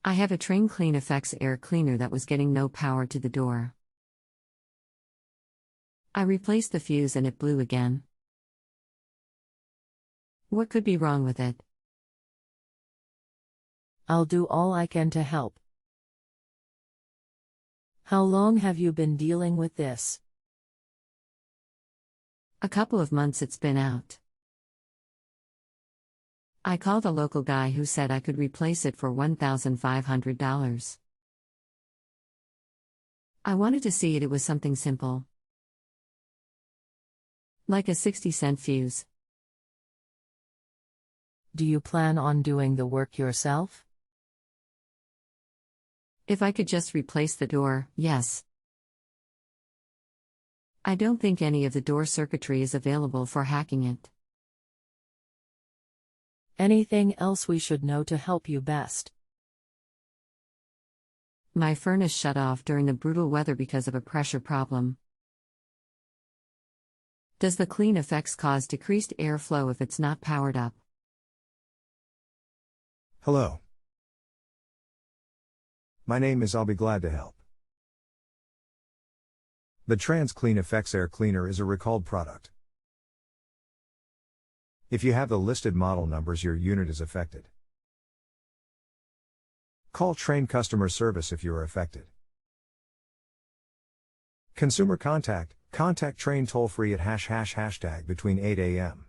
I have a Trane CleanEffects Air cleaner that was getting no power to the door. I replaced the fuse and it blew again. What could be wrong with it? I'll do all I can to help. How long have you been dealing with this? A couple of months it's been out. I called a local guy who said I could replace it for $1,500. I wanted to see it was something simple. Like a 60-cent fuse. Do you plan on doing the work yourself? If I could just replace the door, yes. I don't think any of the door circuitry is available for hacking it. Anything else we should know to help you best? My furnace shut off during the brutal weather because of a pressure problem. Does the CleanEffects cause decreased airflow if it's not powered up? Hello. My name is I'll be glad to help. The Trane CleanEffects Air Cleaner is a recalled product. If you have the listed model numbers, your unit is affected. Call Trane customer service if you are affected. Consumer contact Trane toll-free at ## between 8 a.m.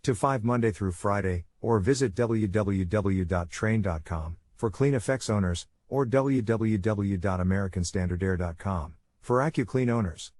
to 5 Monday through Friday, or visit www.trane.com for CleanEffects owners, or www.americanstandardair.com for AccuClean owners.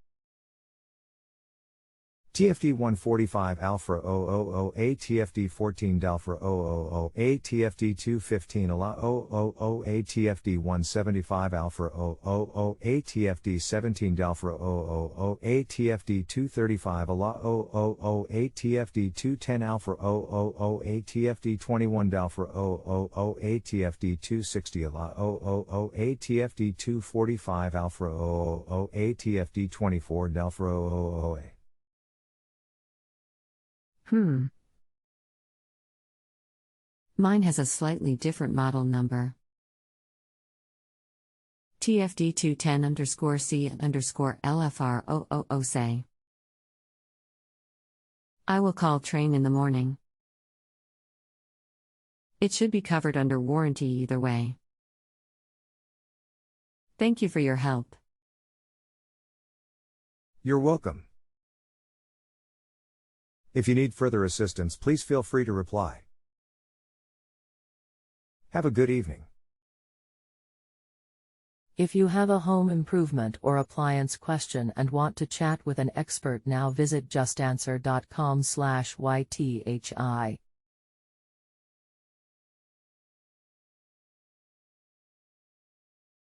TFD 145 Alpha 000A TFD 14 Dalpha 000A TFD 215 ALA 000A TFD 175 Alpha 000A TFD 17 Dalpha 000A TFD 235 ALA 000A TFD 210 Alpha 000A TFD 21 Dalpha 000A TFD 260 ALA 000A TFD 245 Alpha 000A TFD 24 Dalpha 000A. Mine has a slightly different model number. TFD 210_C_LFR000 say. I will call Trane in the morning. It should be covered under warranty either way. Thank you for your help. You're welcome. If you need further assistance, please feel free to reply. Have a good evening. If you have a home improvement or appliance question and want to chat with an expert now, visit JustAnswer.com/YTHI.